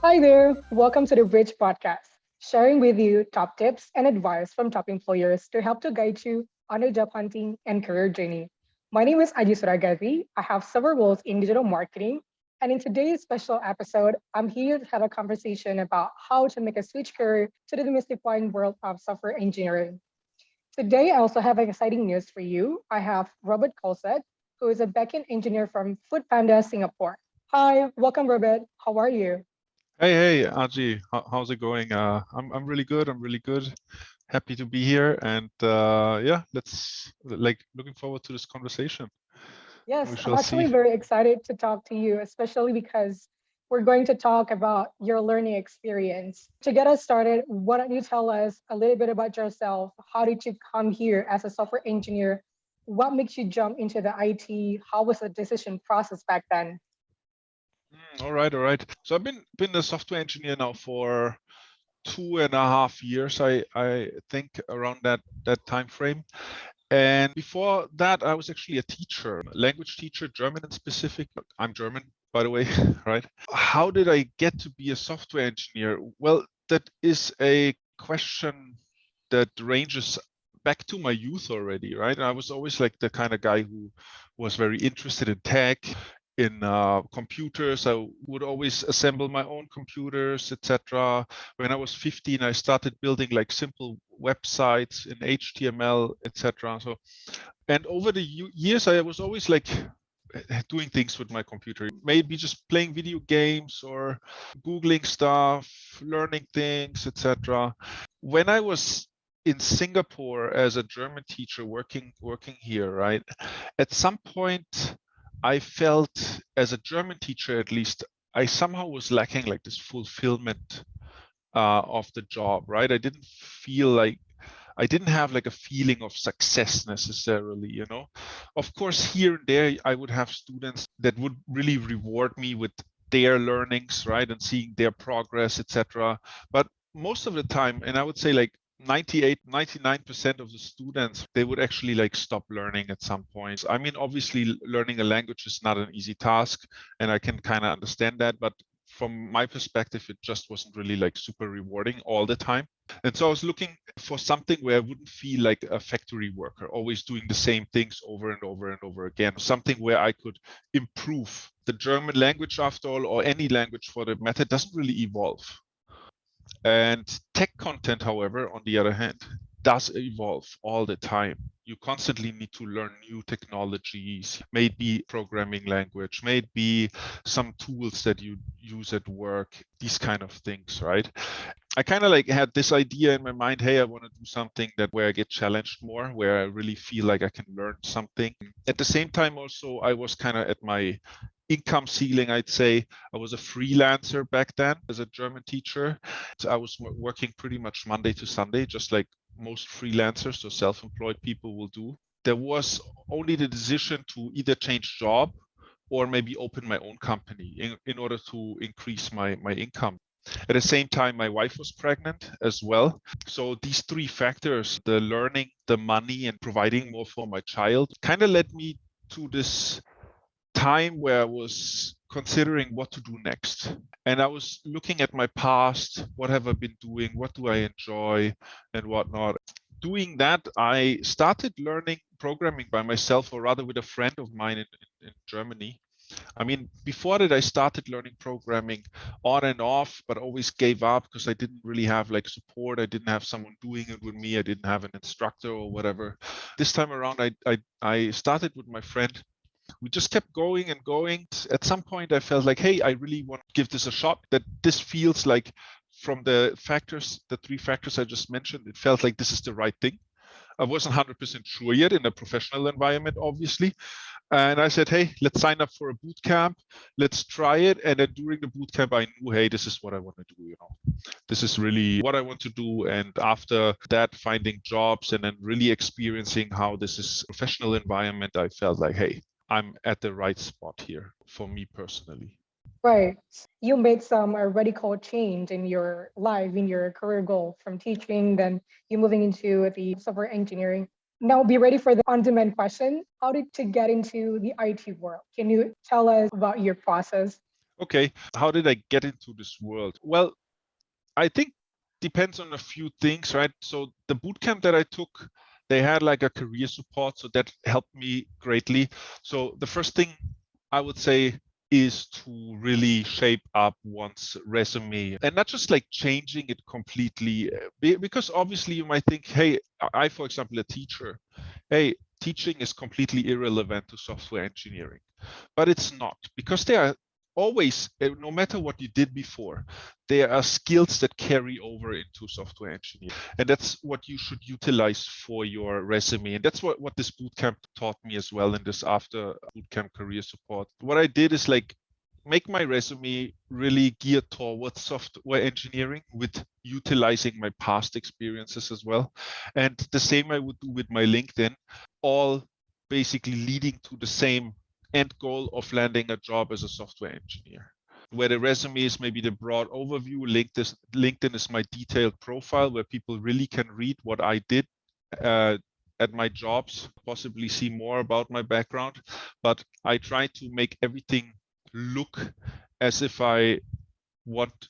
Hi there. Welcome to the Bridge podcast, sharing with you top tips and advice from top employers to help to guide you on your job hunting and career journey. My name is Aji Suragavi. I have several roles in digital marketing. And in today's special episode, I'm here to have a conversation about how to make a switch career to the demystifying world of software engineering. Today, I also have exciting news for you. I have Robert Kolsek, who is a backend engineer from Foodpanda, Singapore. Hi, welcome, Robert. How are you? Hey, Aji, how's it going? I'm really good. I'm really good. Happy to be here, and yeah, let's looking forward to this conversation. We Yes, I'm shall actually see. very excited to talk to you, especially because we're going to talk about your learning experience. To get us started, why don't you tell us a little bit about yourself? How did you come here as a software engineer? What makes you jump into the IT? How was the decision process back then? All right, all right. So I've been a software engineer now for 2.5 years. I think around that time frame. And before that, I was actually a teacher, language teacher, German in specific. I'm German, by the way, right? How did I get to be a software engineer? Well, that is a question that ranges back to my youth already, right? And I was always like the kind of guy who was very interested in tech, in computers. I would always assemble my own computers, etc. When I was 15, I started building like simple websites in HTML, etc. So, and over the years, I was always like doing things with my computer, maybe just playing video games or Googling stuff, learning things, etc. When I was in Singapore as a German teacher working here, right? At some point, I felt as a German teacher, at least, I somehow was lacking like this fulfillment of the job, right? I didn't have like a feeling of success necessarily, you know. Of course, here and there, I would have students that would really reward me with their learnings, right, and seeing their progress, etc. But most of the time, and I would say like 98, 99% of the students, they would actually like stop learning at some point. I mean, obviously, learning a language is not an easy task, and I can kind of understand that, but from my perspective, it just wasn't really like super rewarding all the time. And so I was looking for something where I wouldn't feel like a factory worker, always doing the same things over and over and over again. Something where I could improve. The German language, after all, or any language for that matter, doesn't really evolve. And tech content, however, on the other hand, does evolve all the time. You constantly need to learn new technologies, maybe programming language, maybe some tools that you use at work, these kind of things, right? I kind of like had this idea in my mind, hey, I want to do something that where I get challenged more, where I really feel like I can learn something. At the same time, also, I was kind of at my income ceiling, I'd say. I was a freelancer back then as a German teacher. So I was working pretty much Monday to Sunday, just like most freelancers, so self-employed people will do. There was only the decision to either change job or maybe open my own company in order to increase my income. At the same time, my wife was pregnant as well. So these three factors, the learning, the money, and providing more for my child, kind of led me to this time where I was considering what to do next. And I was looking at my past, what have I been doing, what do I enjoy, and whatnot. Doing that, I started learning programming by myself, or rather with a friend of mine in Germany. I mean, before that, I started learning programming on and off, but always gave up because I didn't really have like support. I didn't have someone doing it with me. I didn't have an instructor or whatever. This time around, I started with my friend. We just kept going and going. At some point, I felt like, hey, I really want to give this a shot. That this feels like, from the factors, the three factors I just mentioned, it felt like this is the right thing. I wasn't 100% sure yet in a professional environment, obviously. And I said, hey, let's sign up for a boot camp. Let's try it. And then during the boot camp, I knew, hey, this is what I want to do. You know, this is really what I want to do. And after that, finding jobs and then really experiencing how this is a professional environment, I felt like, hey, I'm at the right spot here for me personally. Right. You made some radical change in your life, in your career goal from teaching, then you moving into the software engineering. Now be ready for the on-demand question. How did you get into the IT world? Can you tell us about your process? Okay, how did I get into this world? Well, I think depends on a few things, right? So the bootcamp that I took, they had like a career support, so that helped me greatly. So the first thing I would say is to really shape up one's resume and not just like changing it completely, because obviously you might think, hey, for example, a teacher, hey, teaching is completely irrelevant to software engineering, but it's not, because there are always, no matter what you did before, there are skills that carry over into software engineering, and that's what you should utilize for your resume. And that's what this bootcamp taught me as well in this after bootcamp career support. What I did is like make my resume really geared towards software engineering with utilizing my past experiences as well. And the same I would do with my LinkedIn, all basically leading to the same end goal of landing a job as a software engineer. Where the resume is maybe the broad overview, LinkedIn is my detailed profile where people really can read what I did uh, at my jobs, possibly see more about my background. But I try to make everything look as if I want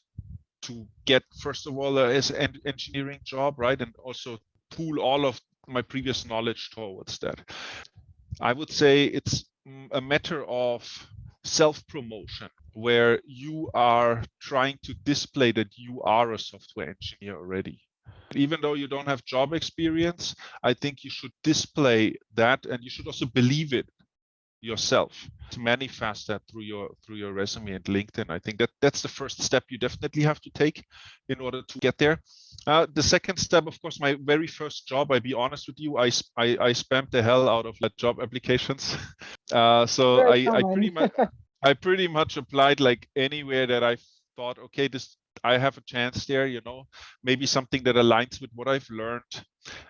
to get, first of all, as an engineering job, right? And also pool all of my previous knowledge towards that. I would say it's a matter of self-promotion, where you are trying to display that you are a software engineer already. Even though you don't have job experience, I think you should display that, and you should also believe it yourself, to manifest that through your resume and LinkedIn. I think that's the first step you definitely have to take in order to get there. The second step, of course, my very first job, I'll be honest with you, I spammed the hell out of job applications. So Very I common. pretty much applied like anywhere that I thought, okay, this, I have a chance there, maybe something that aligns with what I've learned.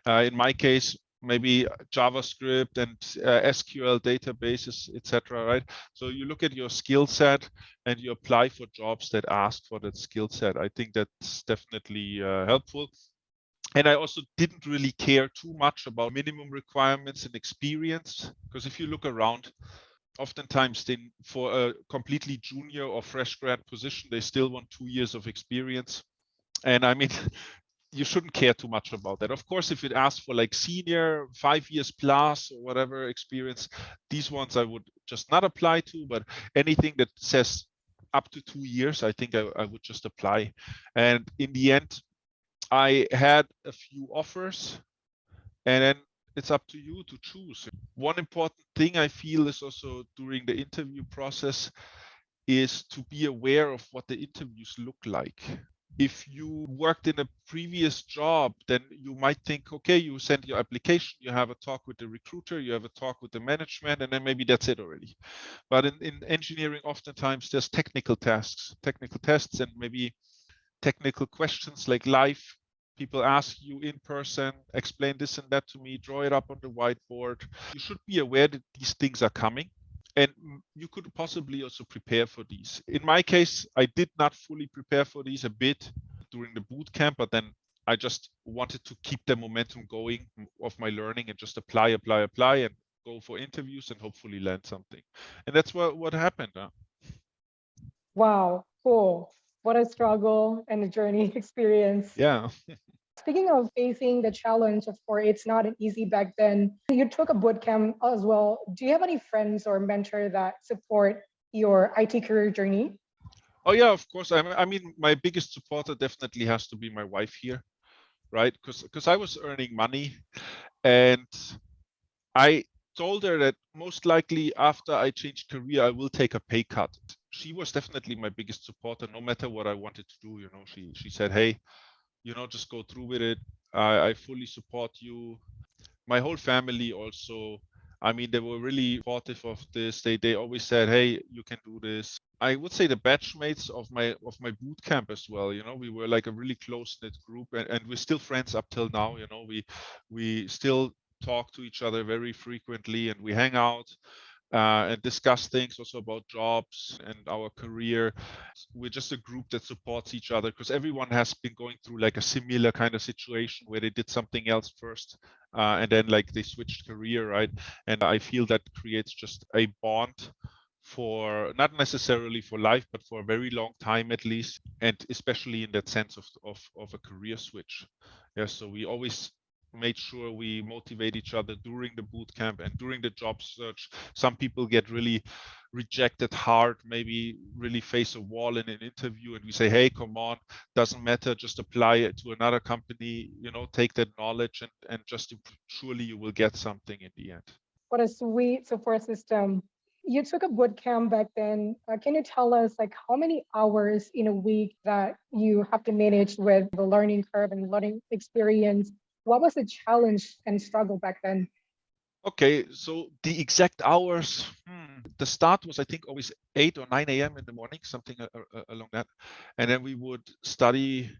In my case, maybe JavaScript and SQL databases, etc. Right? So you look at your skill set and you apply for jobs that ask for that skill set. I think that's definitely helpful. And I also didn't really care too much about minimum requirements and experience, because if you look around, oftentimes for a completely junior or fresh grad position, they still want 2 years of experience. And I mean, you shouldn't care too much about that. Of course, if it asks for like senior 5 years plus or whatever experience, these ones I would just not apply to. But anything that says up to 2 years, I think I would just apply. And in the end, I had a few offers, and then it's up to you to choose. One important thing I feel is also during the interview process is to be aware of what the interviews look like. If you worked in a previous job, then you might think, okay, you send your application, you have a talk with the recruiter, you have a talk with the management, and then maybe that's it already. But in engineering, oftentimes there's technical tests, and maybe technical questions like live. People ask you in person, explain this and that to me, draw it up on the whiteboard. You should be aware that these things are coming, and you could possibly also prepare for these. In my case, I did not fully prepare for these, a bit during the boot camp, but then I just wanted to keep the momentum going of my learning and just apply, and go for interviews and hopefully land something. And that's what happened. Wow, cool. What a struggle and a journey experience. Yeah. Speaking of facing the challenge, of course, it's not an easy back then. You took a boot camp as well. Do you have any friends or mentor that support your IT career journey? Oh yeah, of course. I mean, my biggest supporter definitely has to be my wife here, right? Because I was earning money, and I told her that most likely after I change career, I will take a pay cut. She was definitely my biggest supporter, no matter what I wanted to do. She said, "Hey, just go through with it. I fully support you." My whole family also, I mean, they were really supportive of this. They always said, "Hey, you can do this." I would say the batchmates of my boot camp as well. We were like a really close knit group, and we're still friends up till now. We still talk to each other very frequently, and we hang out and discuss things also about jobs and our career. We're just a group that supports each other, because everyone has been going through like a similar kind of situation where they did something else first, and then like they switched career, right? And I feel that creates just a bond for not necessarily for life, but for a very long time at least, and especially in that sense of a career switch. Yeah, so we always made sure we motivate each other during the boot camp and during the job search. Some people get really rejected hard, maybe really face a wall in an interview, and we say, hey, come on, doesn't matter, just apply it to another company, take that knowledge and just surely you will get something in the end. What a sweet support system. You took a boot camp back then. Can you tell us like how many hours in a week that you have to manage with the learning curve and learning experience? What was the challenge and struggle back then? Okay, so the exact hours, the start was I think always 8 or 9 a.m. in the morning, something along that. And then we would study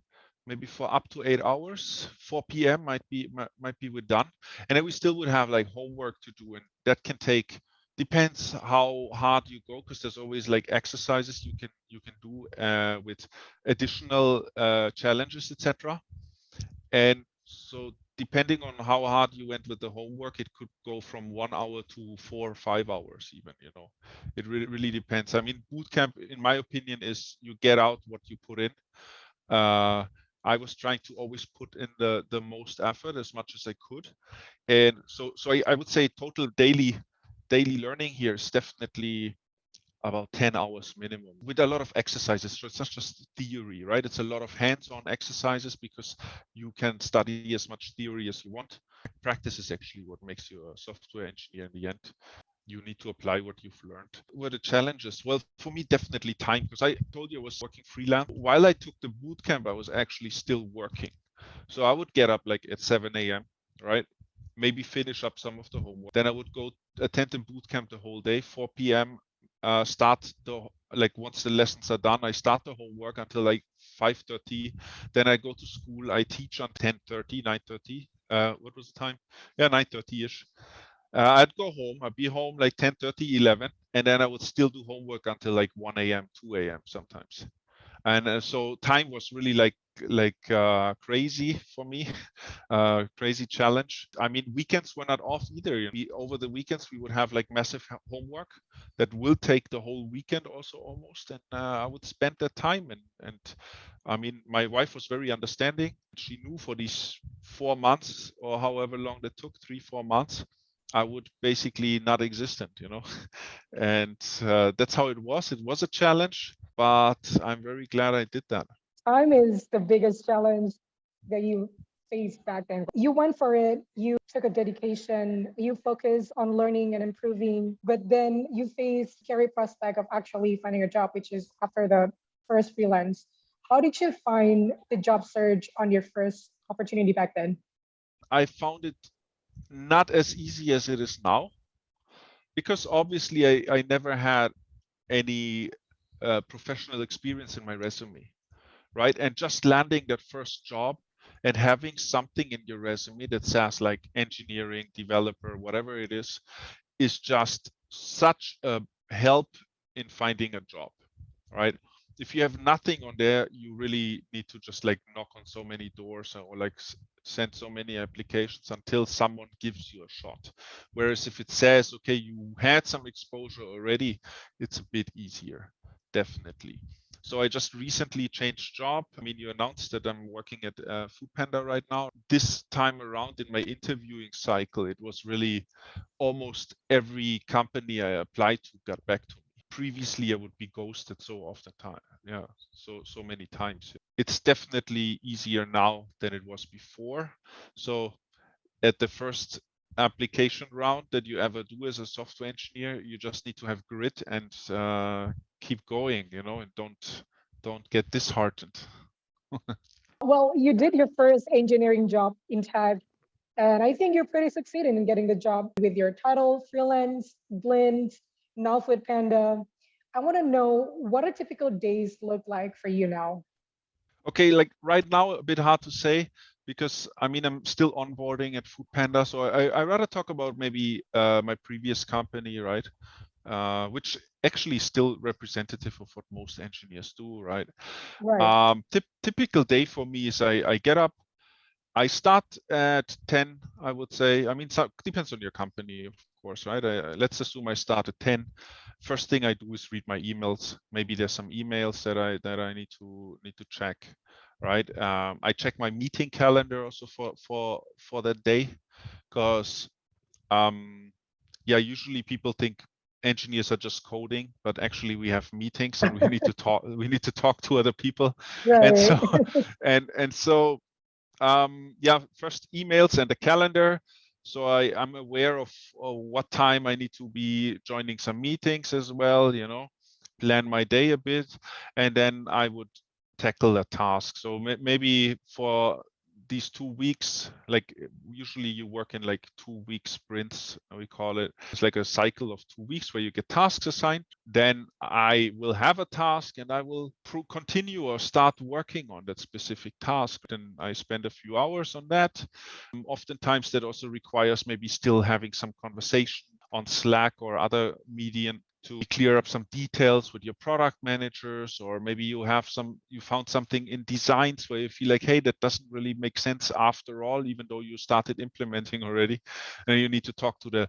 maybe for up to 8 hours. 4 p.m. might be we're done. And then we still would have like homework to do, and that can take, depends how hard you go, because there's always like exercises you can do with additional challenges, etc. And so depending on how hard you went with the homework, it could go from 1 hour to 4 or 5 hours even. It really depends. I mean, boot camp, in my opinion, is you get out what you put in. I was trying to always put in the most effort as much as I could. And so I would say total daily learning here is definitely about 10 hours minimum with a lot of exercises. So it's not just theory, right? It's a lot of hands-on exercises because you can study as much theory as you want. Practice is actually what makes you a software engineer in the end. You need to apply what you've learned. What are the challenges? Well, for me, definitely time, because I told you I was working freelance. While I took the boot camp, I was actually still working. So I would get up like at 7 a.m., right? Maybe finish up some of the homework. Then I would go attend the boot camp the whole day, 4 p.m. Start once the lessons are done, I start the homework until like 5:30. Then I go to school. I teach on 10:30, 9:30. What was the time? Yeah, 9:30ish. I'd go home. I'd be home like 10:30, 11, and then I would still do homework until like 1 a.m., 2 a.m. sometimes. And so time was really crazy for me, crazy challenge. I mean, weekends were not off either. Over the weekends we would have like massive homework that will take the whole weekend also almost, and I would spend that time. And I mean, my wife was very understanding. She knew for these 4 months or however long that took, 3 4 months, I would basically not existent. And that's how it was. It was a challenge, but I'm very glad I did that. Time is the biggest challenge that you faced back then. You went for it, you took a dedication, you focused on learning and improving, but then you faced scary prospect of actually finding a job, which is after the first freelance. How did you find the job search on your first opportunity back then? I found it not as easy as it is now, because obviously I never had any professional experience in my resume, right? And just landing that first job and having something in your resume that says like engineering, developer, whatever it is just such a help in finding a job, right? If you have nothing on there, you really need to just like knock on so many doors or like send so many applications until someone gives you a shot. Whereas if it says, okay, you had some exposure already, it's a bit easier, definitely. So I just recently changed job. I mean, you announced that I'm working at Foodpanda right now. This time around in my interviewing cycle, it was really almost every company I applied to got back to me. Previously, I would be ghosted so often time. Yeah, so many times. It's definitely easier now than it was before. So at the first application round that you ever do as a software engineer, you just need to have grit and keep going, and don't get disheartened. Well, you did your first engineering job in tech, and I think you're pretty succeeding in getting the job with your title, freelance, Blend, now Food Panda. I want to know what do typical days look like for you now? Okay, like right now, a bit hard to say because I mean I'm still onboarding at Foodpanda, so I rather talk about maybe my previous company, right? Which actually is still representative of what most engineers do, right? Right. Typical day for me is I get up, I start at 10, I would say. I mean, so depends on your company, of course, right? Let's assume I start at 10. first thing I do is read my emails. Maybe there's some emails that I need to check, right? I check my meeting calendar also for that day, because yeah, usually people think engineers are just coding, but actually we have meetings and we need to talk. We need to talk to other people, and Right. so and so yeah, first emails and the calendar. So I'm aware of what time I need to be joining some meetings as well, plan my day a bit, and then I would tackle a task. So maybe for these 2 weeks, like usually you work in like 2 week sprints, we call it. It's like a cycle of 2 weeks where you get tasks assigned. Then I will have a task and I will continue or start working on that specific task. And I spend a few hours on that. Oftentimes that also requires maybe still having some conversation on Slack or other medium to clear up some details with your product managers, or maybe you found something in designs where you feel like, hey, that doesn't really make sense after all, even though you started implementing already, and you need to talk to the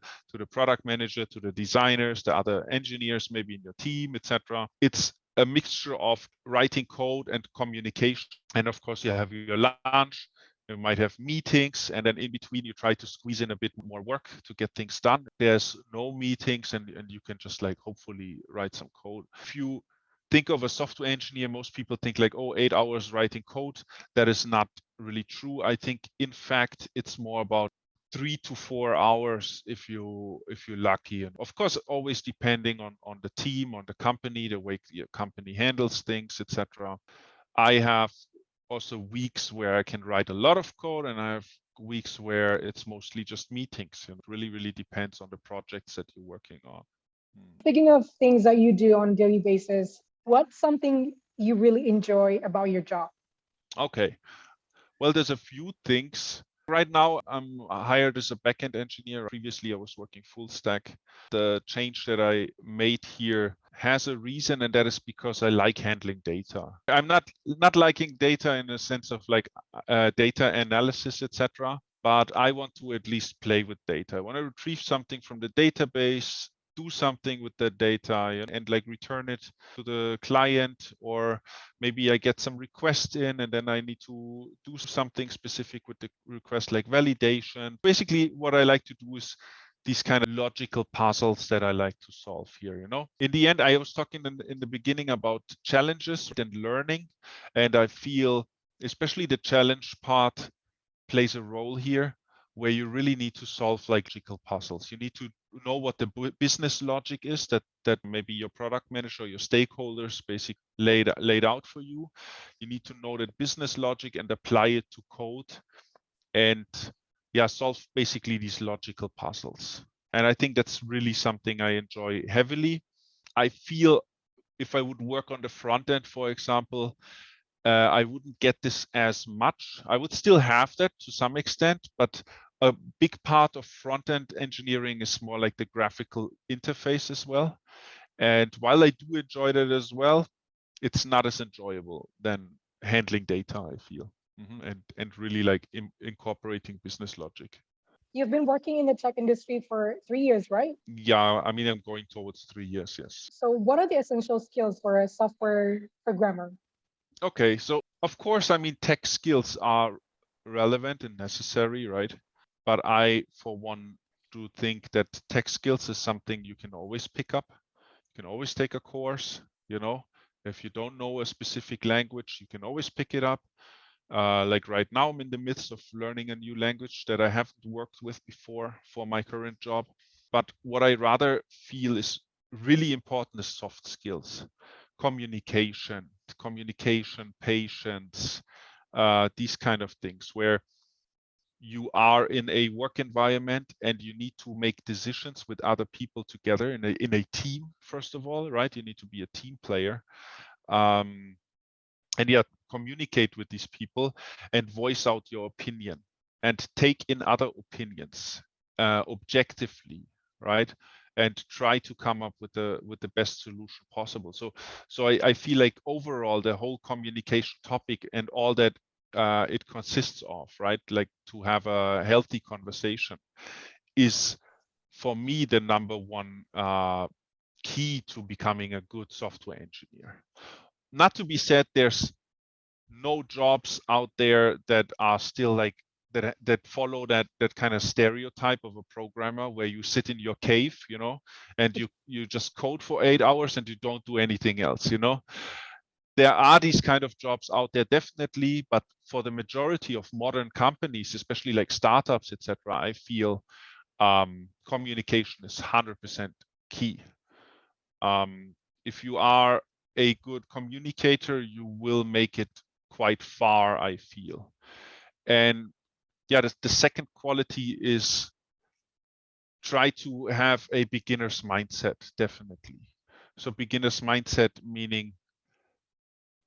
product manager, to the designers, the other engineers maybe in your team, etc. It's a mixture of writing code and communication, and of course you have your lunch. You might have meetings, and then in between you try to squeeze in a bit more work to get things done. There's no meetings, and you can just like hopefully write some code. If you think of a software engineer, most people think like, oh, 8 hours writing code. That is not really true. I think in fact it's more about 3 to 4 hours if you're lucky, and of course always depending on the team, on the company, the way your company handles things, etc. I have also weeks where I can write a lot of code, and I have weeks where it's mostly just meetings. And it really depends on the projects that you're working on. Speaking of things that you do on a daily basis, what's something you really enjoy about your job? Okay. Well, there's a few things. Right now, I'm hired as a backend engineer. Previously, I was working full stack. The change that I made here has a reason, and that is because I like handling data. I'm not liking data in a sense of like data analysis, etc. But I want to at least play with data. I want to retrieve something from the database, do something with the data, and like return it to the client, or maybe I get some requests in and then I need to do something specific with the request, like validation. Basically, what I like to do is these kind of logical puzzles that I like to solve here. In the end, I was talking in the beginning about challenges and learning, and I feel especially the challenge part plays a role here, where you really need to solve like logical puzzles. You need to know what the business logic is that maybe your product manager or your stakeholders basically laid out for you. You need to know that business logic and apply it to code, and yeah, solve basically these logical puzzles. And I think that's really something I enjoy heavily. I feel if I would work on the front end, for example, I wouldn't get this as much. I would still have that to some extent, but a big part of front-end engineering is more like the graphical interface as well. And while I do enjoy that as well, it's not as enjoyable than handling data, I feel, and really like incorporating business logic. You've been working in the tech industry for 3 years, right? Yeah, I mean, I'm going towards 3 years, yes. So, what are the essential skills for a software programmer? Okay, so of course, I mean, tech skills are relevant and necessary, right? But I, for one, do think that tech skills is something you can always pick up. You can always take a course, If you don't know a specific language, you can always pick it up. Like right now, I'm in the midst of learning a new language that I haven't worked with before for my current job. But what I rather feel is really important is soft skills, communication, patience, these kind of things, where you are in a work environment and you need to make decisions with other people together in a team, first of all, right? You need to be a team player. And yeah, communicate with these people and voice out your opinion and take in other opinions objectively, right? And try to come up with the best solution possible. So I feel like overall the whole communication topic and all that it consists of, right? Like to have a healthy conversation is for me the number one key to becoming a good software engineer. Not to be said, there's no jobs out there that are still like that follow that kind of stereotype of a programmer where you sit in your cave, and you just code for 8 hours and you don't do anything else. There are these kind of jobs out there, definitely, but for the majority of modern companies, especially like startups, etc., I feel communication is 100% key. If you are a good communicator, you will make it quite far, I feel. And yeah, the second quality is try to have a beginner's mindset, definitely. So beginner's mindset meaning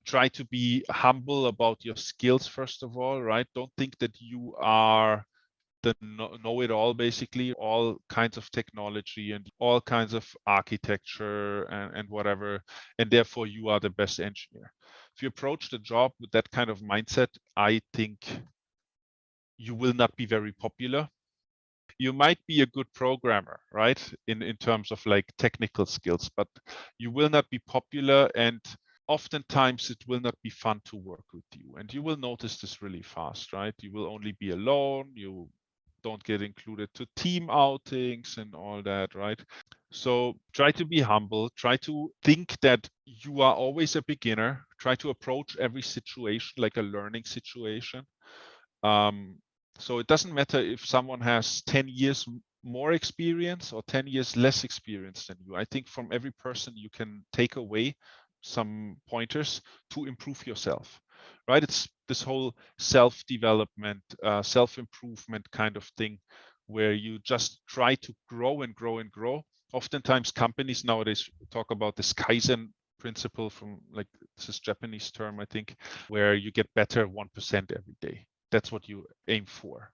try to be humble about your skills, first of all, right? Don't think that you are the know-it-all, basically, all kinds of technology and all kinds of architecture and whatever, and therefore you are the best engineer. If you approach the job with that kind of mindset, I think you will not be very popular. You might be a good programmer, right, in terms of like technical skills, but you will not be popular, and oftentimes it will not be fun to work with you. And you will notice this really fast, right? You will only be alone. You don't get included to team outings and all that, right? So try to be humble. Try to think that you are always a beginner. Try to approach every situation like a learning situation. So it doesn't matter if someone has 10 years more experience or 10 years less experience than you. I think from every person you can take away some pointers to improve yourself, right? It's this whole self-development, self-improvement kind of thing where you just try to grow and grow and grow. Oftentimes companies nowadays talk about this Kaizen principle, from like this Japanese term, I think, where you get better 1% every day. That's what you aim for,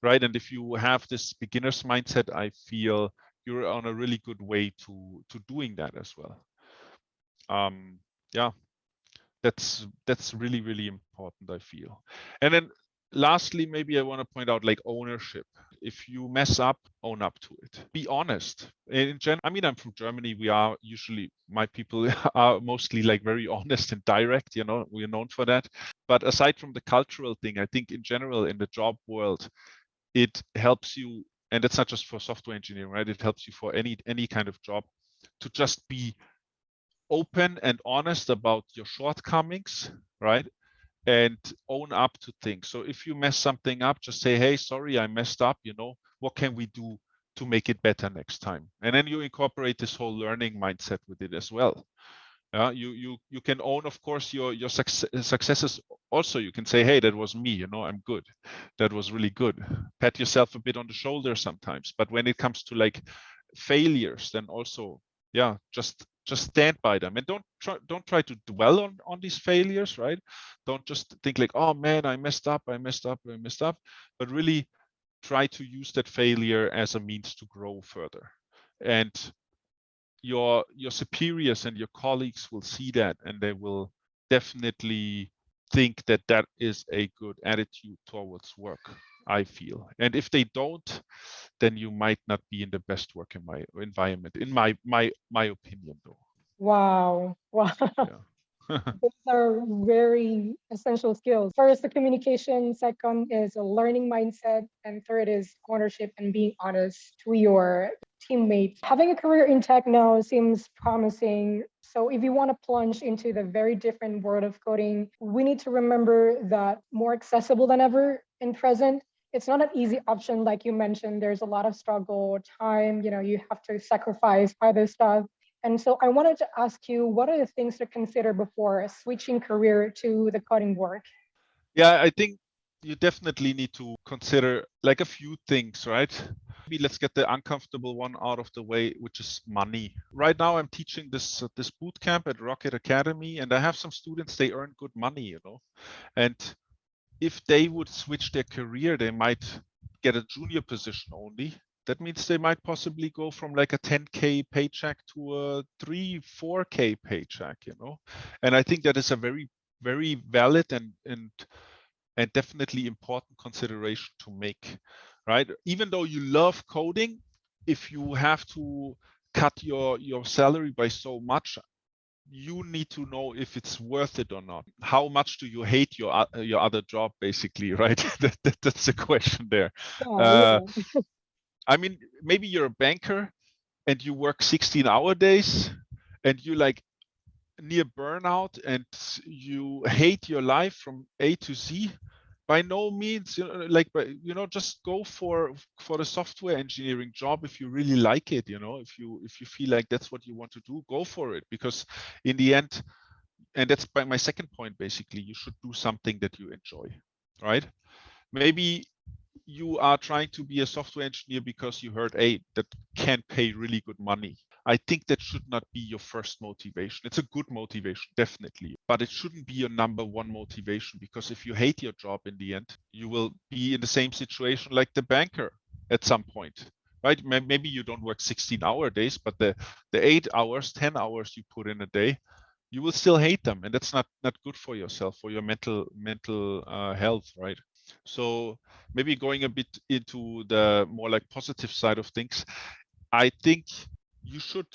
right? And if you have this beginner's mindset, I feel you're on a really good way to doing that as well. Yeah, that's really, really important, I feel. And then lastly, maybe I want to point out like ownership. If you mess up, own up to it. Be honest. In general, I mean, I'm from Germany. We are usually, my people are mostly like very honest and direct, we're known for that. But aside from the cultural thing, I think in general in the job world, it helps you, and it's not just for software engineering, right? It helps you for any kind of job to just be open and honest about your shortcomings, right? And own up to things. So if you mess something up, just say, hey, sorry, I messed up, what can we do to make it better next time? And then you incorporate this whole learning mindset with it as well. You can own, of course, your successes. Also, you can say, hey, that was me, I'm good. That was really good. Pat yourself a bit on the shoulder sometimes. But when it comes to like failures, then also, yeah, just stand by them, and don't try to dwell on these failures, right? Don't just think like, oh man, I messed up, but really try to use that failure as a means to grow further. And your superiors and your colleagues will see that, and they will definitely think that that is a good attitude towards work, I feel. And if they don't, then you might not be in the best work environment, in my opinion, though. Wow. Wow. Yeah. Those are very essential skills. First, the communication. Second is a learning mindset. And third is ownership and being honest to your teammates. Having a career in tech now seems promising. So, if you want to plunge into the very different world of coding, we need to remember that more accessible than ever in present. It's not an easy option, like you mentioned. There's a lot of struggle, time, you have to sacrifice other stuff. And so I wanted to ask you, what are the things to consider before switching career to the coding work? Yeah, I think you definitely need to consider like a few things, right? Maybe let's get the uncomfortable one out of the way, which is money. Right now, I'm teaching this boot camp at Rocket Academy, and I have some students. They earn good money, and if they would switch their career, they might get a junior position only. That means they might possibly go from like a 10K paycheck to a 3-4K paycheck, And I think that is a very, very valid and definitely important consideration to make, right? Even though you love coding, if you have to cut your salary by so much, you need to know if it's worth it or not. How much do you hate your other job, basically, right? That's the question there. Yeah. I mean, maybe you're a banker and you work 16-hour days and you like near burnout and you hate your life from A to Z. By no means, but just go for the software engineering job if you really like it. If you feel like that's what you want to do, go for it. Because in the end, and that's my second point, basically, you should do something that you enjoy, right? Maybe you are trying to be a software engineer because you heard, hey, that can pay really good money. I think that should not be your first motivation. It's a good motivation, definitely, but it shouldn't be your number one motivation, because if you hate your job in the end, you will be in the same situation like the banker at some point, right? Maybe you don't work 16-hour days, but the 8 hours, 10 hours you put in a day, you will still hate them, and that's not good for yourself, for your mental health, right? So maybe going a bit into the more like positive side of things, I think you should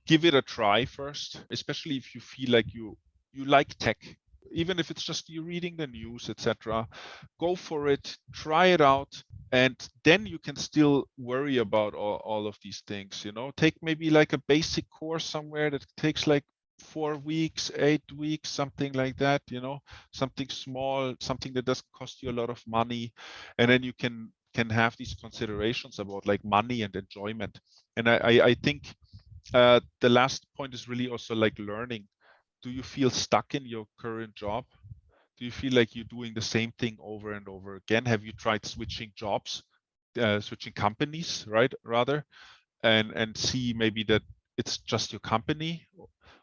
give it a try first, especially if you feel like you like tech, even if it's just you reading the news, etc. Go for it, try it out, and then you can still worry about all of these things. Take maybe like a basic course somewhere that takes like 4 weeks, 8 weeks, something like that. Something small, something that doesn't cost you a lot of money, and then you can have these considerations about like money and enjoyment. And I think the last point is really also like learning. Do you feel stuck in your current job? Do you feel like you're doing the same thing over and over again? Have you tried switching jobs, switching companies, right? Rather, and see maybe that it's just your company,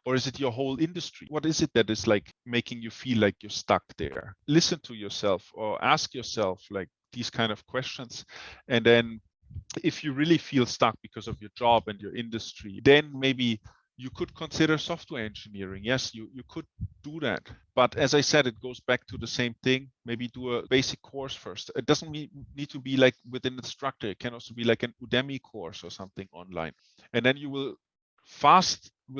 or is it your whole industry? What is it that is like making you feel like you're stuck there? Listen to yourself or ask yourself like these kind of questions, and then if you really feel stuck because of your job and your industry, then maybe you could consider software engineering. Yes, you could do that. But as I said, it goes back to the same thing. Maybe do a basic course first. It doesn't need to be like with an instructor. It can also be like an Udemy course or something online. And then you will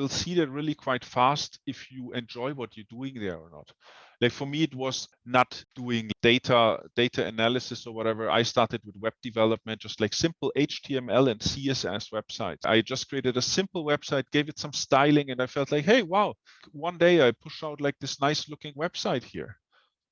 see that really quite fast if you enjoy what you're doing there or not. Like for me, it was not doing data analysis or whatever. I started with web development, just like simple HTML and CSS websites. I just created a simple website, gave it some styling, and I felt like, hey, wow, one day I push out like this nice looking website here.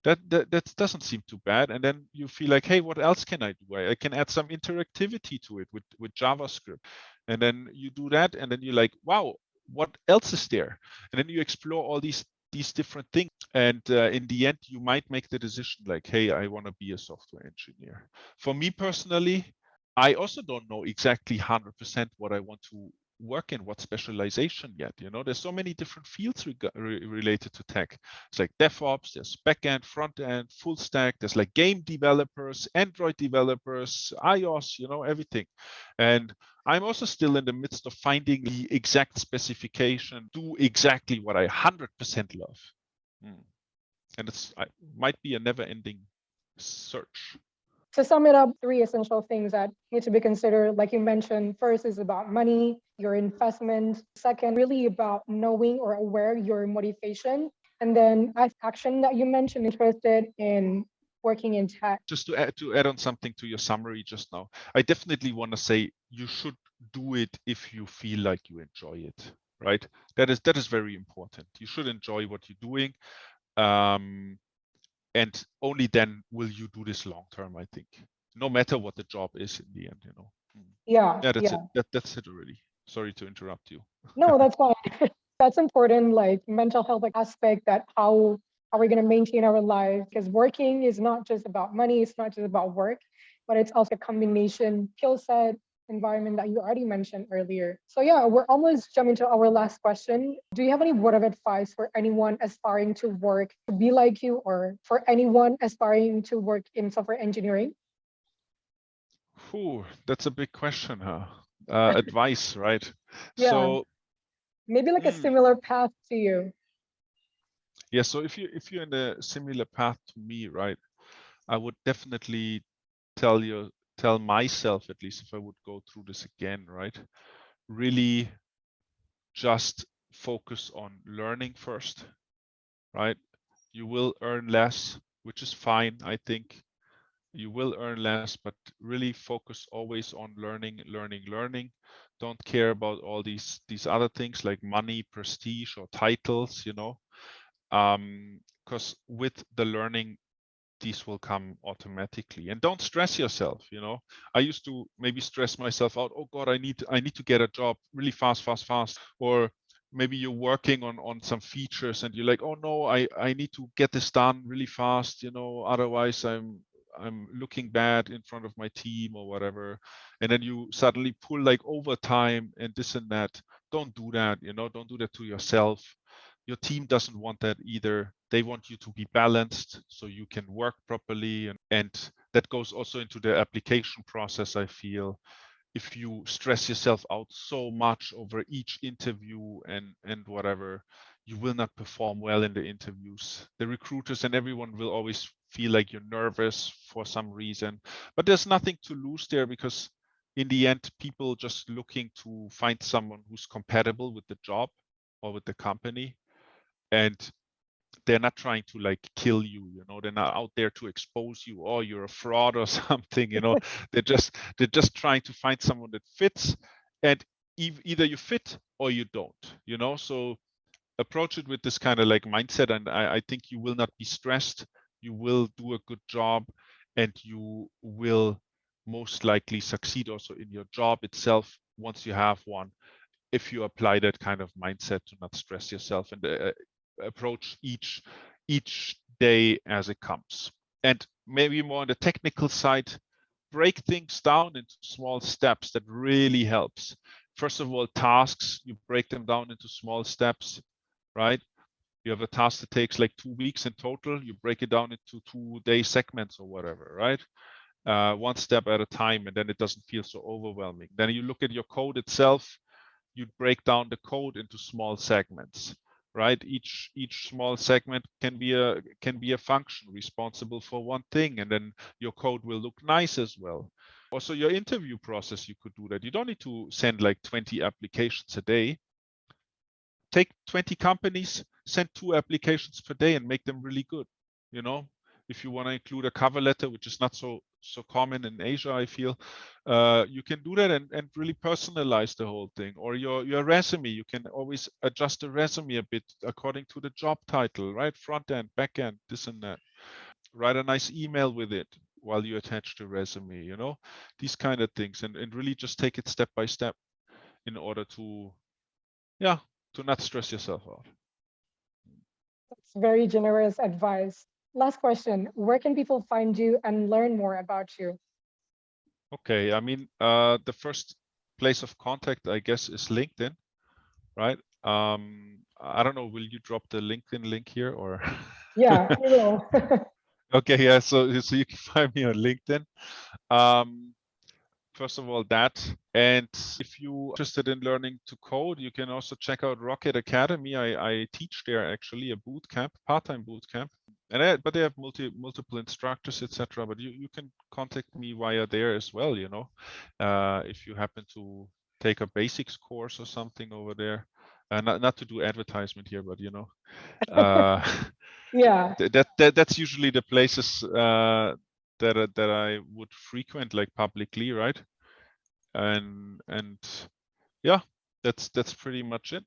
That doesn't seem too bad. And then you feel like, hey, what else can I do? I can add some interactivity to it with JavaScript. And then you do that, and then you're like, wow, what else is there? And then you explore all these different things. And in the end, you might make the decision like, hey, I want to be a software engineer. For me personally, I also don't know exactly 100% what I want to work in, what specialization yet. There's so many different fields related to tech. It's like DevOps, there's backend, front end, full stack, there's like game developers, Android developers, iOS, everything. And I'm also still in the midst of finding the exact specification, do exactly what I 100% love. And it might be a never-ending search. To sum it up, 3 essential things that need to be considered, like you mentioned, first is about money, your investment. Second, really about knowing or aware your motivation. And then action that you mentioned, interested in working in tech. Just to add on something to your summary just now, I definitely want to say you should do it if you feel like you enjoy it, right? That is very important. You should enjoy what you're doing. And only then will you do this long term, I think, no matter what the job is in the end. Yeah, That's it. That's it already. Sorry to interrupt you. No, that's fine. That's important, like mental health aspect, that how are we going to maintain our life? Because working is not just about money, it's not just about work, but it's also a combination skill set, environment that you already mentioned earlier. So yeah, we're almost jumping to our last question. Do you have any word of advice for anyone aspiring to work to be like you, or for anyone aspiring to work in software engineering? Ooh, that's a big question, huh? Advice, right? Yeah, So maybe like a similar path to you. yeah, so if you're in a similar path to me, right, I would definitely tell myself, at least if I would go through this again, right, really just focus on learning first, right? You will earn less, which is fine. I think you will earn less, but really focus always on learning, learning, learning. Don't care about all these other things like money, prestige, or titles, because with the learning, these will come automatically. And don't stress yourself. I used to maybe stress myself out. Oh God, I need to get a job really fast, fast, fast. Or maybe you're working on some features and you're like, oh no, I need to get this done really fast, otherwise I'm looking bad in front of my team or whatever. And then you suddenly pull like overtime and this and that. Don't do that, don't do that to yourself. Your team doesn't want that either. They want you to be balanced so you can work properly. And that goes also into the application process, I feel. If you stress yourself out so much over each interview and whatever, you will not perform well in the interviews. The recruiters and everyone will always feel like you're nervous for some reason. But there's nothing to lose there, because in the end, people just looking to find someone who's compatible with the job or with the company. And they're not trying to like kill you, they're not out there to expose you, or you're a fraud or something. They're just trying to find someone that fits, and either you fit or you don't. So approach it with this kind of like mindset, and I think you will not be stressed. You will do a good job, and you will most likely succeed also in your job itself once you have one, if you apply that kind of mindset to not stress yourself and approach each day as it comes. And maybe more on the technical side, break things down into small steps. That really helps. First of all, tasks, you break them down into small steps, right? You have a task that takes like 2 weeks in total, you break it down into 2-day segments or whatever, right? One step at a time, and then it doesn't feel so overwhelming. Then you look at your code itself, you break down the code into small segments, right? Each small segment can be a function responsible for one thing, and then your code will look nice as well. Also, your interview process, you could do that. You don't need to send like 20 applications a day. Take 20 companies, send 2 applications per day, and make them really good. If you want to include a cover letter, which is not so common in Asia, I feel, you can do that and really personalize the whole thing. Or your resume, you can always adjust the resume a bit according to the job title, right? Front end, back end, this and that. Write a nice email with it while you attach the resume, these kind of things, and really just take it step by step in order to not stress yourself out. That's very generous advice. Last question. Where can people find you and learn more about you? Okay, I mean, the first place of contact, I guess, is LinkedIn, right? I don't know, will you drop the LinkedIn link here or? Yeah, you will. Okay, yeah, so you can find me on LinkedIn. First of all, that. And if you're interested in learning to code, you can also check out Rocket Academy. I teach there actually a boot camp, part-time boot camp. But they have multiple instructors, etc. But you can contact me via there as well, if you happen to take a basics course or something over there. Not to do advertisement here, but uh, Yeah. that's usually the places that I would frequent, like publicly, right? And yeah, that's pretty much it.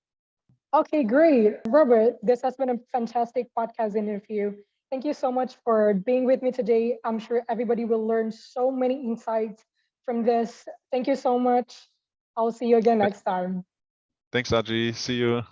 Okay, great. Robert, this has been a fantastic podcast interview. Thank you so much for being with me today. I'm sure everybody will learn so many insights from this. Thank you so much. I'll see you again next time. Thanks, Aji. See you.